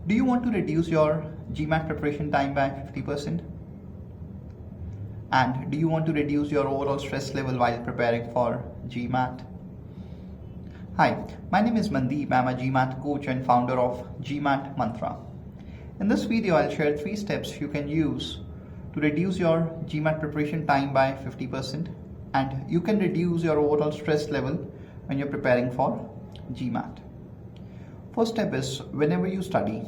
Do you want to reduce your GMAT preparation time by 50%? And do you want to reduce your overall stress level while preparing for GMAT? Hi, my name is Mandeep. I'm a GMAT coach and founder of GMAT Mantra. In this video, I'll share 3 steps you can use to reduce your GMAT preparation time by 50%, and you can reduce your overall stress level when you're preparing for GMAT. First step is, whenever you study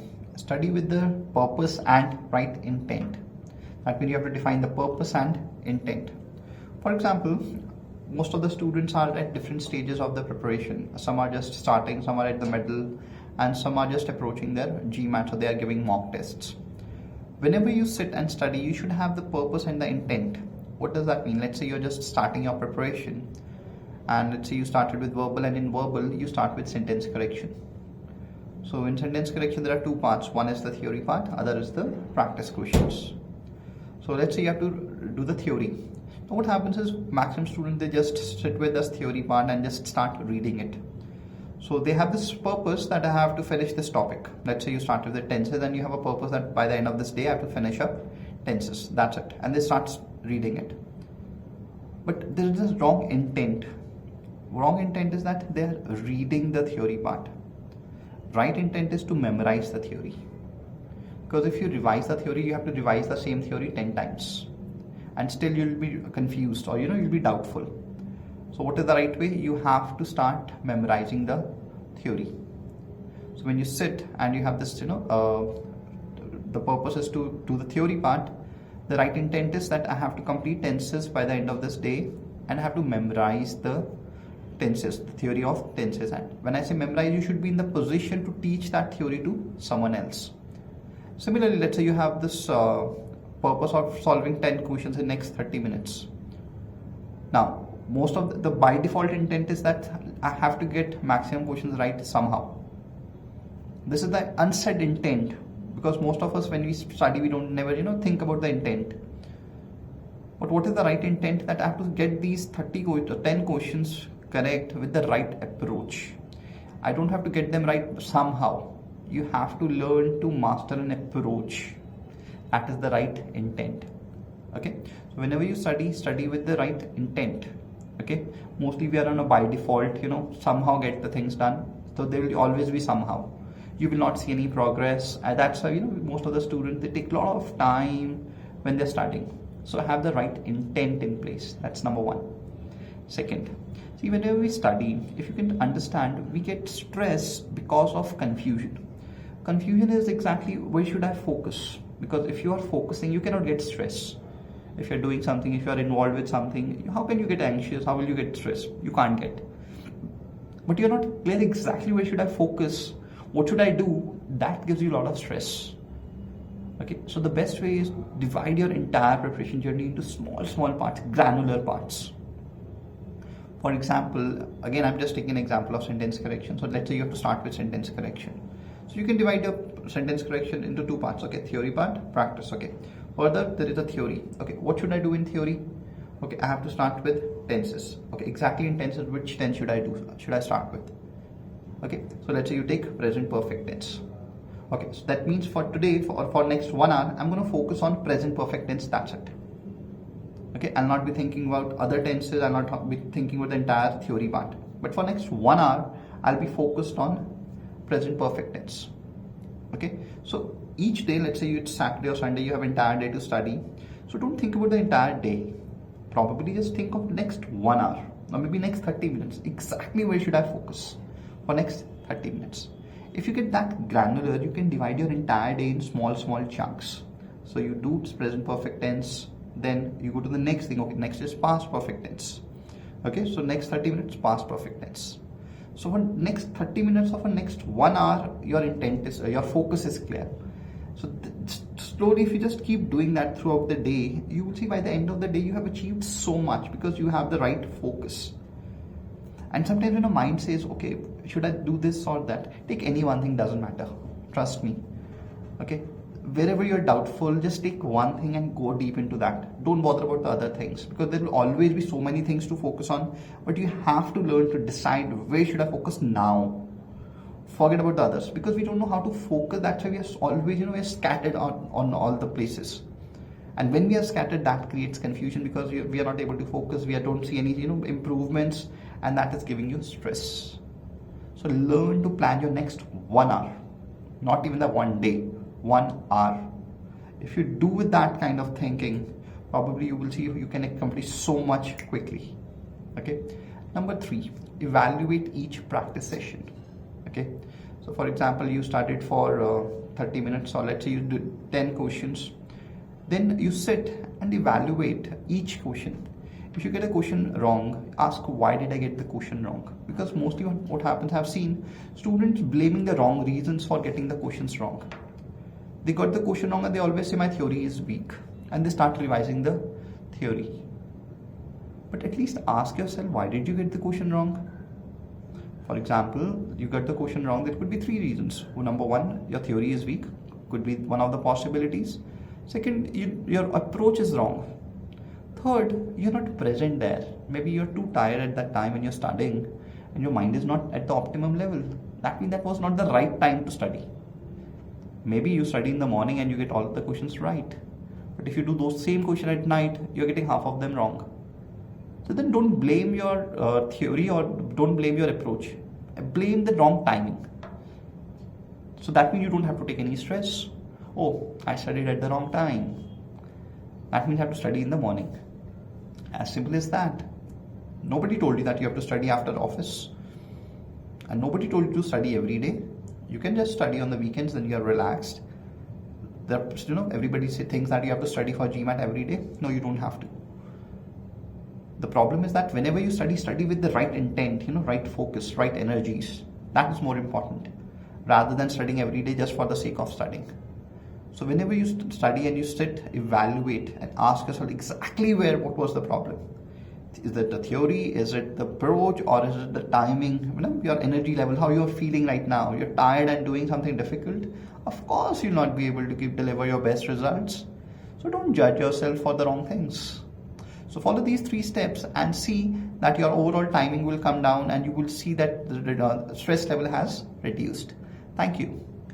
with the purpose and right intent. That means you have to define the purpose and intent. For example, most of the students are at different stages of the preparation. Some are just starting, some are at the middle, and some are just approaching their GMAT, so they are giving mock tests. Whenever you sit and study, you should have the purpose and the intent. What does that mean? Let's say you're just starting your preparation, and let's say you started with verbal, and in verbal you start with sentence correction. So in sentence correction there are 2 parts. One is the theory part, other is the practice questions. So let's say you have to do the theory. Now what happens is, maximum students, they just sit with this theory part and just start reading it. So they have this purpose that I have to finish this topic. Let's say you start with the tenses and you have a purpose that by the end of this day I have to finish up tenses. That's it. And they start reading it. But there is this wrong intent. Wrong intent is that they are reading the theory part. Right intent is to memorize the theory. Because if you revise the theory, you have to revise the same theory 10 times. And still you'll be confused, or you'll be doubtful. So what is the right way? You have to start memorizing the theory. So when you sit and you have this, the purpose is to do the theory part. The right intent is that I have to complete tenses by the end of this day, and I have to memorize the tenses, the theory of tenses. And when I say memorize, you should be in the position to teach that theory to someone else. Similarly, let's say you have this purpose of solving 10 questions in next 30 minutes. Now, most of the by default intent is that I have to get maximum questions right somehow. This is the unsaid intent, because most of us, when we study, we don't never think about the intent. But what is the right intent? That I have to get these 10 questions correct with the right approach. I don't have to get them right somehow. You have to learn to master an approach. That is the right intent. Okay, so whenever you study with the right intent. Okay, mostly we are on a by default, somehow get the things done. So there will always be somehow. You will not see any progress. And that's why most of the students, they take a lot of time when they're studying. So have the right intent in place. That's number 1. Second, see, whenever we study, if you can understand, we get stress because of confusion. Confusion is exactly where should I focus? Because if you are focusing, you cannot get stress. If you're doing something, if you are involved with something, how can you get anxious? How will you get stressed? You can't get. But you're not clear exactly where should I focus? What should I do? That gives you a lot of stress. Okay, so the best way is divide your entire preparation journey into small parts, granular parts. For example, again, I'm just taking an example of sentence correction. So let's say you have to start with sentence correction. So you can divide your sentence correction into 2 parts. Okay, theory part, practice. Okay, further there is a theory. Okay, what should I do in theory? Okay, I have to start with tenses. Okay, exactly in tenses, which tense should I do? Should I start with? Okay, so let's say you take present perfect tense. Okay, so that means for today, for next 1 hour, I'm going to focus on present perfect tense. That's it. Okay, I'll not be thinking about other tenses. I'll not be thinking about the entire theory part. But for next 1 hour, I'll be focused on present perfect tense. Okay, so each day, let's say it's Saturday or Sunday, you have entire day to study. So don't think about the entire day. Probably just think of next 1 hour, or maybe next 30 minutes. Exactly where should I focus for next 30 minutes? If you get that granular, you can divide your entire day in small chunks. So you do present perfect tense, then you go to the next thing. Okay, next is past perfect tense. Okay, so next 30 minutes past perfect tense. So for next 30 minutes or for next 1 hour, your intent is, your focus is clear. So slowly, if you just keep doing that throughout the day, you will see by the end of the day, you have achieved so much because you have the right focus. And sometimes when a mind says, okay, should I do this or that? Take any one thing, doesn't matter. Trust me. Okay, wherever you're doubtful, just take one thing and go deep into that. Don't bother about the other things, because there will always be so many things to focus on, but you have to learn to decide where should I focus now. forget about the others, because we don't know how to focus. That's why we are always, we're scattered on all the places. And when we are scattered, that creates confusion, because we are not able to focus. We don't see any improvements, and that is giving you stress. So learn to plan your next 1 hour, not even the 1 day, 1 hour. If you do with that kind of thinking, probably you will see you can accomplish so much quickly. Okay. Number 3, evaluate each practice session. Okay. So for example, you started for 30 minutes, or let's say you did 10 questions. Then you sit and evaluate each question. If you get a question wrong, ask, why did I get the question wrong? Because mostly what happens, I've seen students blaming the wrong reasons for getting the questions wrong. They got the question wrong and they always say my theory is weak, and they start revising the theory. But at least ask yourself, why did you get the question wrong? For example, you got the question wrong. There could be 3 reasons. Number 1, your theory is weak, could be one of the possibilities. Second, your approach is wrong. Third, you're not present there. Maybe you're too tired at that time when you're studying and your mind is not at the optimum level. That means that was not the right time to study. Maybe you study in the morning and you get all the questions right. But if you do those same questions at night, you're getting half of them wrong. So then don't blame your theory, or don't blame your approach. Blame the wrong timing. So that means you don't have to take any stress. Oh, I studied at the wrong time. That means I have to study in the morning. As simple as that. Nobody told you that you have to study after office. And nobody told you to study every day. You can just study on the weekends, then you are relaxed. Everybody thinks that you have to study for GMAT every day. No, you don't have to. The problem is that whenever you study with the right intent, right focus, right energies. That is more important, rather than studying every day just for the sake of studying. So whenever you study and you sit, evaluate and ask yourself exactly what was the problem. Is it the theory? Is it the approach? Or is it the timing? Your energy level, how you're feeling right now. You're tired and doing something difficult. Of course, you'll not be able to deliver your best results. So don't judge yourself for the wrong things. So follow these 3 steps and see that your overall timing will come down, and you will see that the stress level has reduced. Thank you.